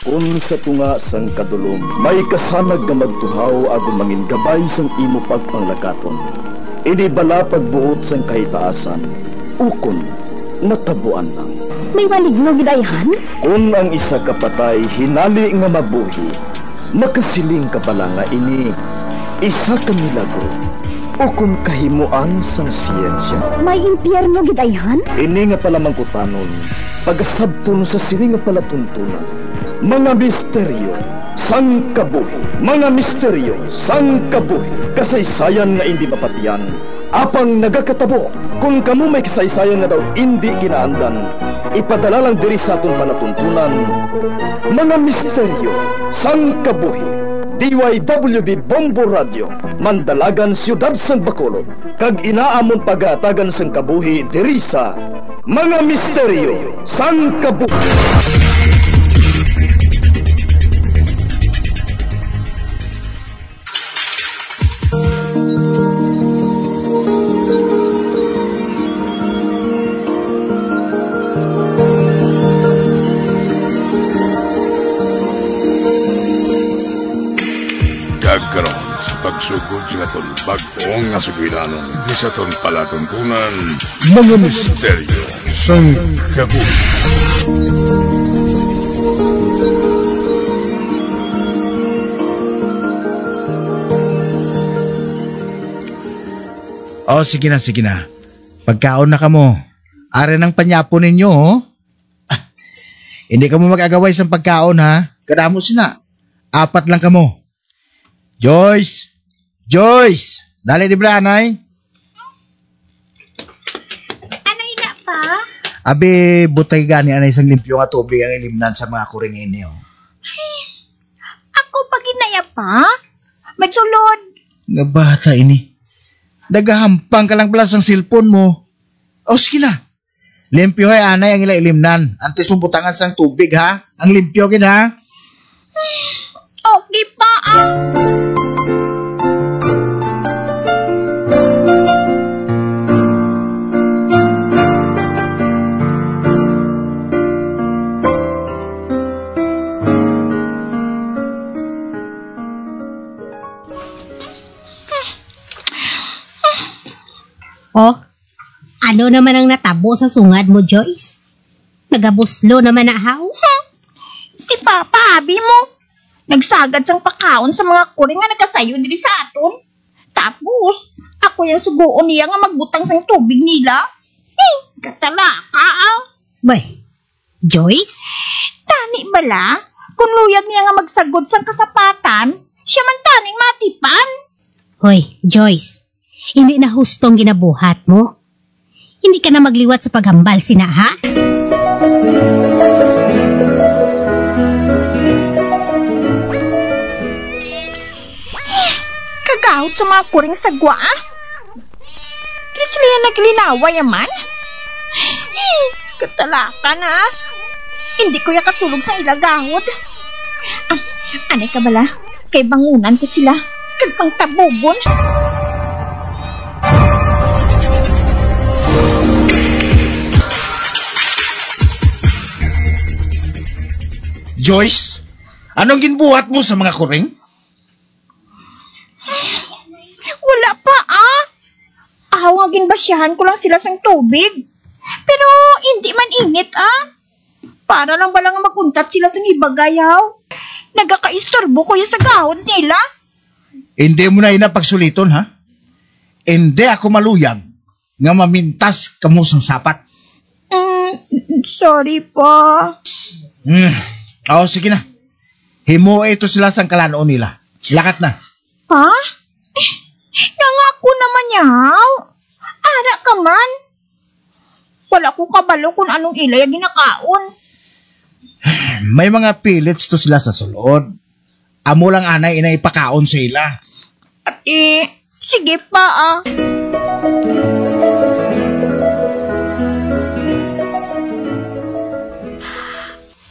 Kung sa tunga sang kadulom, may kasanag nga magtuhaw agon mangin gabay sang imo pagpanglakaton. Ini bala pagbuot sang kahitaasan, ukon natabuan lang. May maligno gidayhan? Kung ang isa kapatay hinali nga mabuhi, makasiling ka pala nga ini isa ka milagro o kung kahimuan sang siyensya. May impyerno gidayhan? Ini nga pala mangkutanon, pagasabton sa sili nga palatuntunan. Mga misteryo sang kabuhi, mga misteryo sang kabuhi, kasaysayan nga hindi mapatiyan, apang nagakatabo. Kung kamo may kasaysayan nga daw hindi ginaandan, ipadala lang diri sa atong palatuntunan. Mga misteryo sang kabuhi, DYWB Bombo Radio, Mandalagan, Siyudad San Bacolod, kag inaamon pagatagan sang kabuhi diri sa Mga Misteryo sang Kabuhi. Karon sa pagsugod sa aton bag-ong nga sugilanon di sa aton palatuntunan, Mga Misteryo sang Kabuhi. Oh, sige na. Pagkaon na kamo. Are ng panyapo ninyo, oh. Hindi kamo mag-agaway sa pagkaon, ha? Kadamo sina. 4 lang kamo. Joyce! Dali di ba, anay? Anay na pa? Abi, butay gani anay isang limpyo nga tubig ang ilimnan sa mga kuringin niyo. Ay, ako pa ginaya pa? Magsulod. Nga bata ini. Nagahampang ka lang pala sa cellphone mo. O, sige na. Limpyo ay anay ang ila ilimnan. Antes mo butangan sang tubig, ha? Ang limpyo kin, ha? Okay pa, Oh, ano naman ang natabo sa sungad mo, Joyce? Nagabuslo naman na haw? Si Papa, abi mo. Nagsagad sang pakaon sa mga kuring nga nagkasayo diri sa aton. Tapos, ako yung sugoon niya nga magbutang sang tubig nila. Katalaka, Bay, Joyce? Tani bala, kung luyag niya nga magsagod sang kasapatan, siya man taning matipan. Hoy, Joyce, hindi na hustong ginabuhat mo. Hindi ka na magliwat sa paghambal sina, ha? Kagahot sa mga kuring sagwa, Kaya sila yan naglinaway yaman. Katalaka na. Hindi ko yakatulog sa ilagahod. Anay ka bala? Kay bangunan ko sila. Kagpang tabugon. Joyce, anong ginbuhat mo sa mga kuring? Wala pa, nga ginbasyahan ko lang sila sang tubig. Pero hindi man init, Para lang balang maguntat sila sang ibagayaw. Nagakaistorbo ko yung sa gahod nila. Hindi mo na inapagsuliton, ha? Hindi ako maluyag nga mamintas kamo sang sapat. Sorry pa. Sige na. Himo ito sila sang kalanoon nila. Lakat na. Pa? Nangako naman yaw. Ara ka man. Wala ko kabalo kung anong ilay ang ginakaon. May mga pillets to sila sa sulod. Amo lang anay inaipakaon sa ila. Sige pa,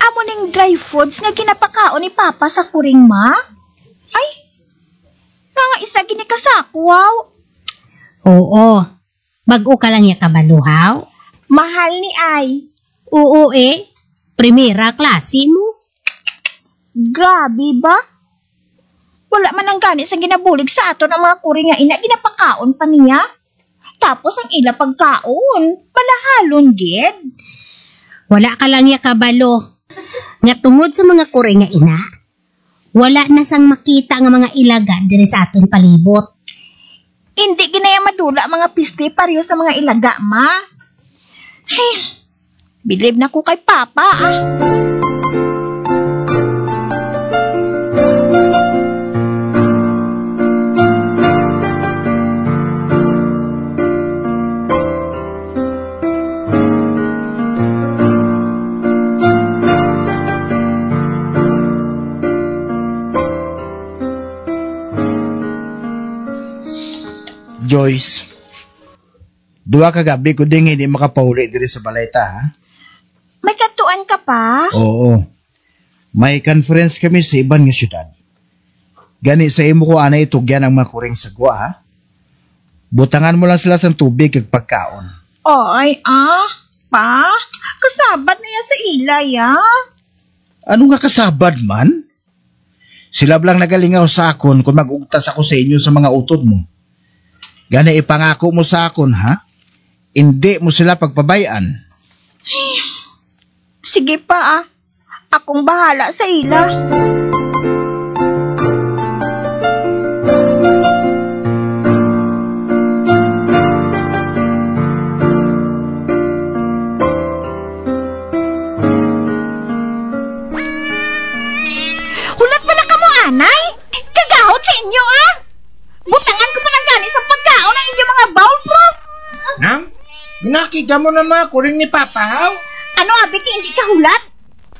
Amo ning dry foods nga ginapakaon ni Papa sa kuring ma? Ay, nga isa ginikasakwaw. Oo, bago ka lang ya kabaluhaw. Mahal ni Ay. Oo primera klase mo. Grabe ba? Wala man ang gani sa ginabulig sa ato ng mga kuri nga ina, ginapakaon pa niya. Tapos ang ila pagkaon, palahalon gid. Wala ka lang ya kabalo. Nga tungod sa mga kuri nga ina, wala na sang makita nga mga ilaga diri sa aton palibot. Hindi ginaya madula ang mga piste pareho sa mga ilaga, ma. Ay, believe na ko kay Papa, ah. Joyce, duwa ka gabi ko ding hindi makapauli diri sa balayta, ha? May katuan ka pa? Oo. May conference kami sa ibang nga syudad. Gani sa imo ko ana itugyan ang mga kuring sagwa, ha? Butangan mo lang sila sa tubig kag pagkaon. Ay, pa? Kasabat na yan sa ilay, Ano nga kasabad man? Sila blang nagalingaw sa akon kung mag-ugtas ako sa inyo sa mga utod mo. Gani ipangako mo sa akon, ha? Hindi mo sila pagpabayaan. Sige pa, Akong bahala sa ila. Hulat ba na kamo, anay? Kagahot sa inyo, Butangan ko pa ng gani sa pagkaon ng inyong mga bowl, bro. Nang? Nakita mo na mga kuring ni Papa, haw? Ano, Abiki, hindi ka hulat?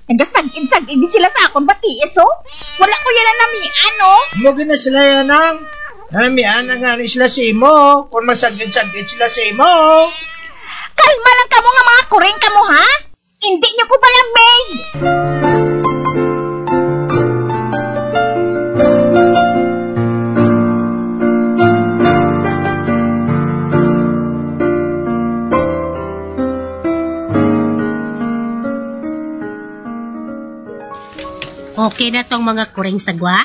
Nagasagid-sagid din sila sa akong batiis, Wala ko yan ang namian, Mugi na sila yan, nang. Nanamian na nga sila sa imo. Kung masagid-sagid sila sa imo. Kalma lang kamo nga mga kuring kamo, ha? Hindi nyo ko palang maid. Okay na tong mga kuring sagwa?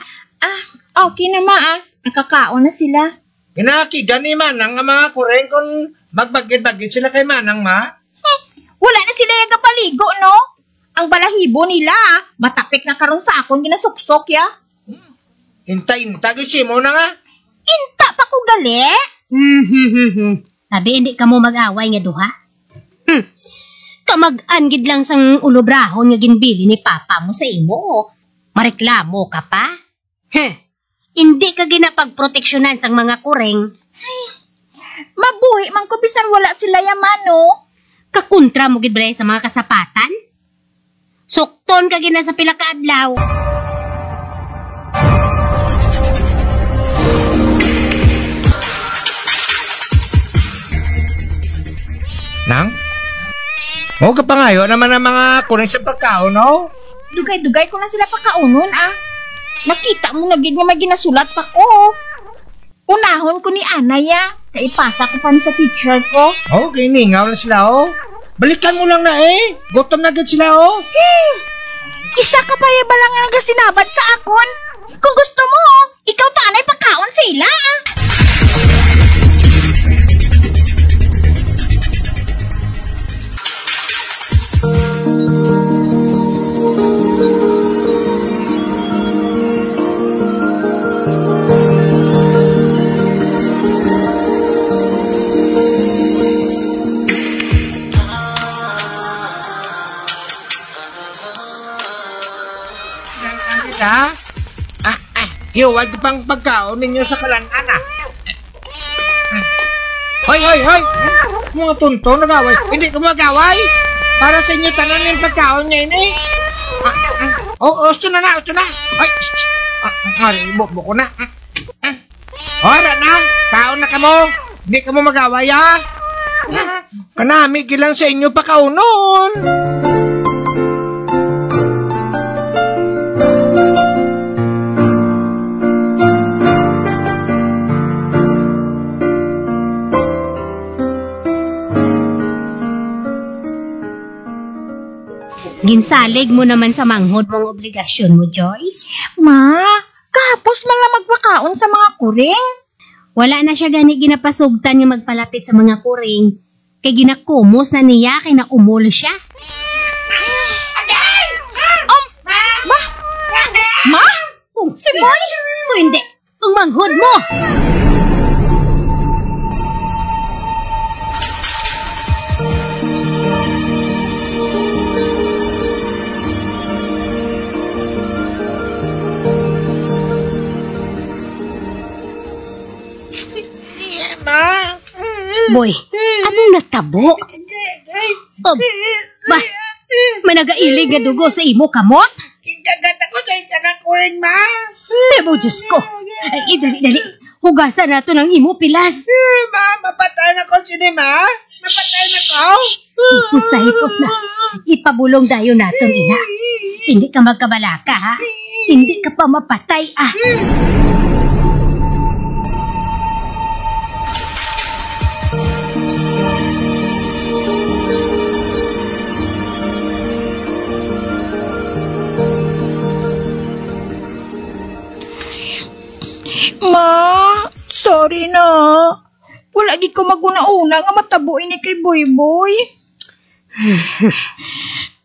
Okay na, ma, Nakakaon na sila. Kinakida ni Manang ang mga kuring kung magbagid-bagid sila kay Manang, ma. Wala na sila yung kapaligo, no? Ang balahibo nila, matapik na karon sa akong ginasuksok, ya. Inta-inta, gisi mo na nga. Inta pa ko gali. Sabi hindi ka mo mag-away nga duha? Kamag-angid lang sang ulobrahon nga ginbili ni Papa mo sa imo. Mareklamo ka pa? Hindi ka ginapagproteksyonan sang mga kuring. Mabuhi man ko bisan wala sila yaman, no? Kakontra mo gid balay sa mga kasapatan? Sukton ka gina sa pila ka adlaw. Nang? O kapangayo naman ang mga kuring sa pagkaon, no? Dugay-dugay ko na sila pakaunon, Nakita mo na gid nga may ginasulat pa ko. Unahon ko ni Anaya. Kaipasa ko pa sa teacher ko. Okay, ningaw na sila, Balikan mo lang na, Gutom na agad sila, Isa ka pa ba lang nga nagasinabad sa akon? Kung gusto mo, ikaw tanay pagkaon sa ila, Hiwag pang pagkaon ninyo sa kalanan, Hoy! Mga tunto, nagaway. Hindi ko magaway. Para sa inyo tanan yung pagkaon niya ini. Gusto na. Ay, maribo ko na. Ora na, kaon na kamo. Hindi ka mo magaway, Kanami kilang sa inyo pakaunon. Ginsalig mo naman sa manghod mong obligasyon mo, Joyce. Ma, kahapos man lang magpakaon sa mga kuring. Wala na siya gani ginapasugtan nga magpalapit sa mga kuring. Kay ginakumos na niya kay naumol siya. Ma? Si Boy? Kung hindi, ang manghod mo! Boy, anong natabo? Ba, may nagailig nga dugo sa imo kamot? Kagat ako sa isa ka kuring, ma. Tebo, Diyos ko. Ay, dali. Hugasan na to ng imo pilas. Ma, mapatay na ko sini, ma. Mapatay na ko. Hipos na. Ipabulong dayo naton, ina. Hindi ka magkabalaka, ha? Hindi ka pa mapatay, ah. Ma, sorry na. Wala gid ko maguna-una nga matabuin ni kay Boy.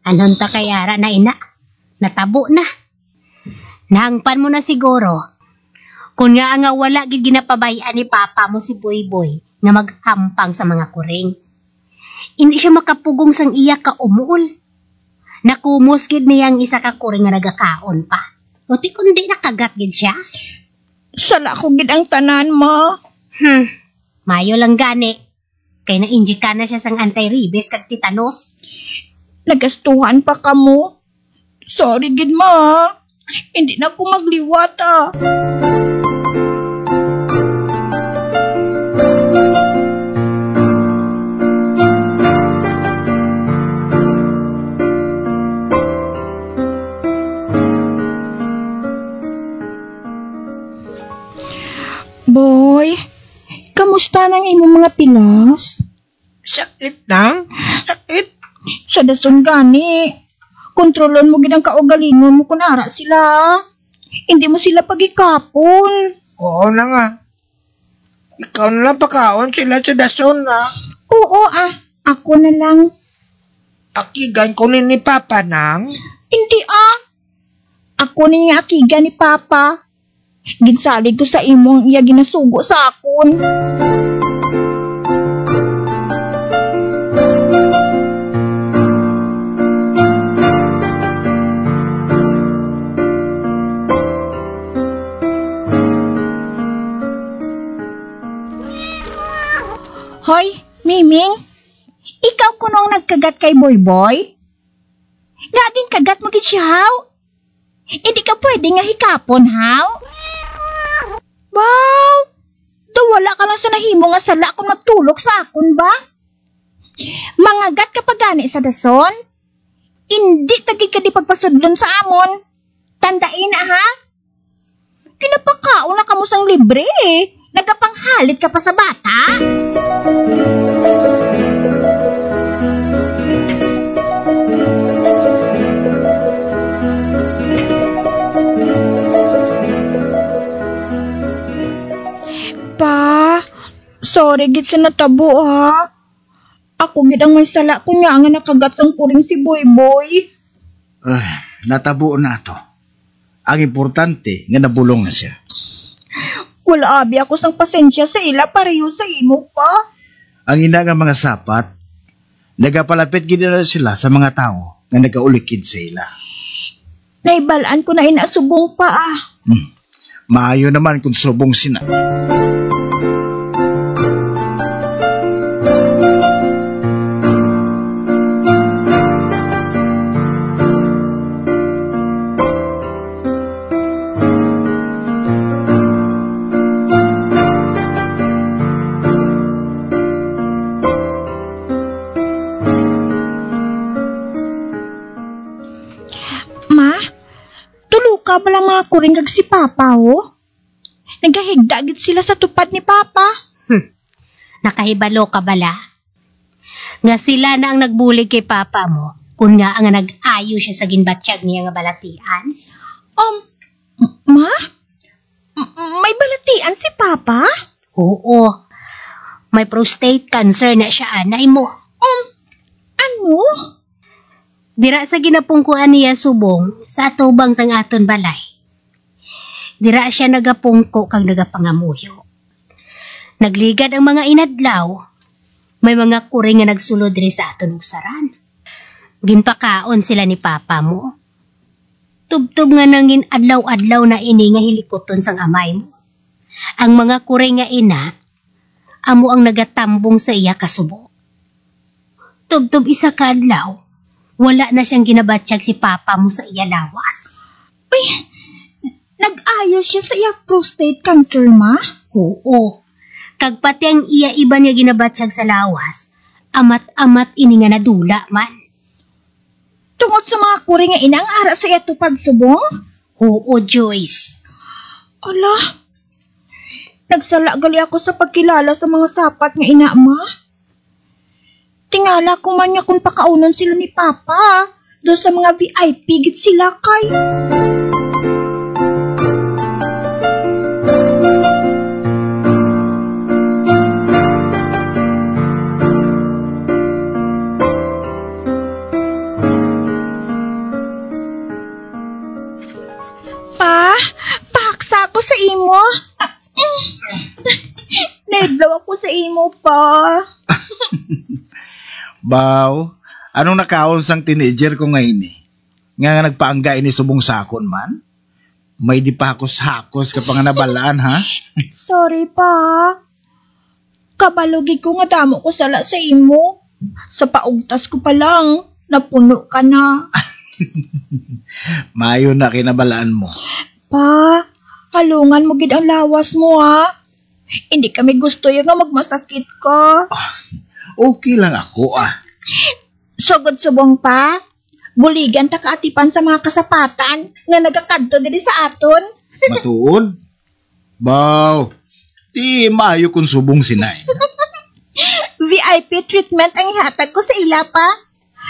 Anon ta kayara na, ina? Natabo na. Nahangpan mo na siguro. Kung nga wala gid ginapabayaan ni Papa mo si Boy nga maghampang sa mga kuring. Hindi siya makapugong sang iya ka umuol. Nakumos gid niyang isa ka kuring nga nagakaon pa. Uti kundi nakagat gid siya. Sala ko gid ang tanan, ma. Mayo lang gani. Kay na-injika na siya sang anti-rabies kag tetanus. Nagastuhan pa kamo. Sorry gid, ma. Hindi na ko magliwat, ah. Boy, kamusta nang imong mga pilas? Sakit lang? Sakit? Sa dason gani. Kontrolon mo gid ang kaugalingon mo kunara sila. Hindi mo sila pagikapon. Oo na nga. Ikaw na lang pakaon sila sa dason, na. Oo, ah. Ako na lang. Akigan ko ni Papa nang. Hindi, ah. Ako na yung akigan ni Papa. Ginsalig ko sa imo ang iya ginasugo sa akon. Hoy, Miming. Ikaw kunong nagkagat kay Boy? Nga din kagat mo gid siya, haw? Hindi ka pwede nga hikapon, haw? Wow! Wala ka lang sa nahimo nga sala kung magtulok sa akon ba? Mangagat ka pa gani sa dason? Hindi tagig ka di pagpasudlon sa amon. Tandain na, ha? Kinapakaon na kamo sang libre, eh. Nagapanghalit ka pa sa bata? Pa, sorry gid sa natabo, ha. Ako gid ang may sala ko nga nakagat sang kuring si Boy. Natabo na to. Ang importante nga nabulong na siya. Wala abi ako sang pasensya sa ila pareho sa imo pa. Ang ina nga mga sapat, nagapalapit gid na sila sa mga tao nga nagaulikid sa ila. Naibalaan ko na inasubong pa, ah. Maayo naman kung subong sina. Bala mga kuring kag si Papa, oh. Nagahigda gid sila sa tupad ni Papa. Nakahibalo ka bala? Nga sila na ang nagbulig kay Papa mo, Kung nga ang nag-ayo siya sa ginbatsyag niya nga balatian. Ma? May balatian si Papa? Oo. May prostate cancer na siya, anay mo. Ano? Dira sa ginapungkuan niya subong sa atubang sang aton balay. Dira siya nagapungko kang nagapangamuyo. Nagligad ang mga inadlaw. May mga kuring nga nagsulod diri sa aton usaran. Ginpakaon sila ni Papa mo. Tubtob nga nangin adlaw-adlaw na ini nga hilikoton sang amay mo. Ang mga kuring nga ina, amo ang nagatambong sa iya kasubo. Tubtob isa ka adlaw, wala na siyang ginabatsyag si Papa mo sa iya lawas. Uy, nag-ayos siya sa iya prostate cancer, Ma? Oo. Kag pati ang iya iba niya ginabatsyag sa lawas, amat-amat ini nga nadula man. Tungod sa mga kuring nga ina ang ara sa iya to pagsubong? Oo, Joyce. Ala, nagsala gali ako sa pagkilala sa mga sapat nga ina, Ma. Tingala ko man nga kung pakaunon sila ni Papa. Doon sa mga VIP, git sila kay. Paksa ako sa imo. Naidlaw ako sa imo, Pa. Baw, anong nakaon sang teenager ko ngayon eh? Nga nagpaangga ini subong sakon man? May di pa hakos-hakos ka pa nga nabalaan, ha? Sorry, Pa. Kabalugid ko nga damo ko sala sa imo. Sa paugtas ko pa lang, napuno ka na. Mayo na kinabalaan mo. Pa, kalungan mo gid ang lawas mo, ha? Hindi kami gusto yung nga magmasakit ka. Okay lang ako, Sugod subong, Pa. Buligan ta kaatipan sa mga kasapatan nga nagakadto diri sa aton. Matuod? Baw, di maayo kung subong sinay. VIP treatment ang ihatag ko sa ila, Pa.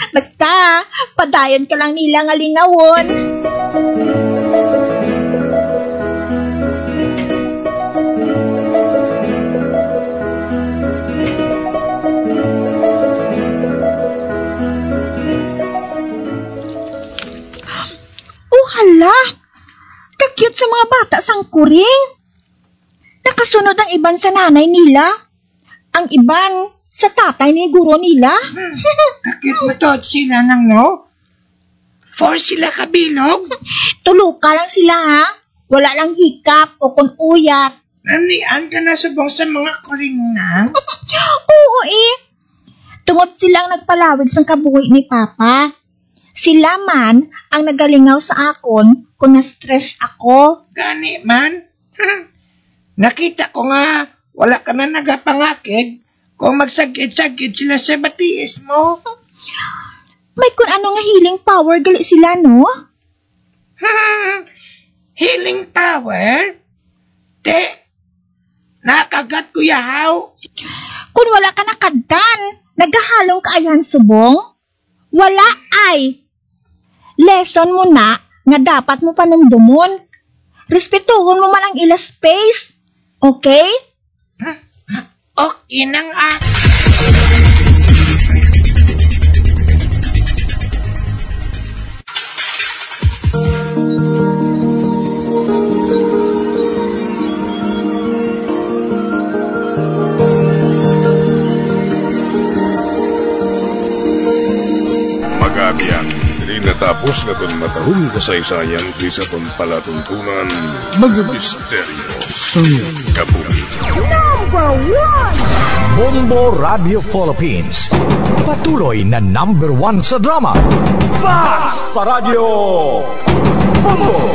Basta, padayon ka lang nila nga lingawon. Hala, ka-cute sa mga bata sang kuring. Nakasunod ang iban sa nanay nila. Ang iban sa tatay ni guro nila. Kakit mo to sila nang no? 4 sila kabilog? Tuluka lang sila, ha? Wala lang hikap o kung uyat. Nanian ka na subong sa mga kuring na? Oo, Tungod silang nagpalawig sa kabuhi ni Papa. Sila man ang nagalingaw sa akon kung na-stress ako. Gani man? Nakita ko nga, wala ka na nagapangakid kung magsagit-sagit sila sa batiis mo. May kung ano nga healing power gali sila, no? Healing power? Te, nakagat ko yahaw. Kung wala ka nakadtan, nagahalong kaayan subong? Wala ay. Lesson mo na nga dapat mo panumdumon. Respetuhon mo man ang ila space. Okay? Okay nang Magabiang, diri natapos na itong matahong kasaysayan di sa itong palatuntunan, mga misteryo sa kabuhi. Bombo Radio Philippines. Patuloy na #1 sa drama. Fast Paradyo Bombo!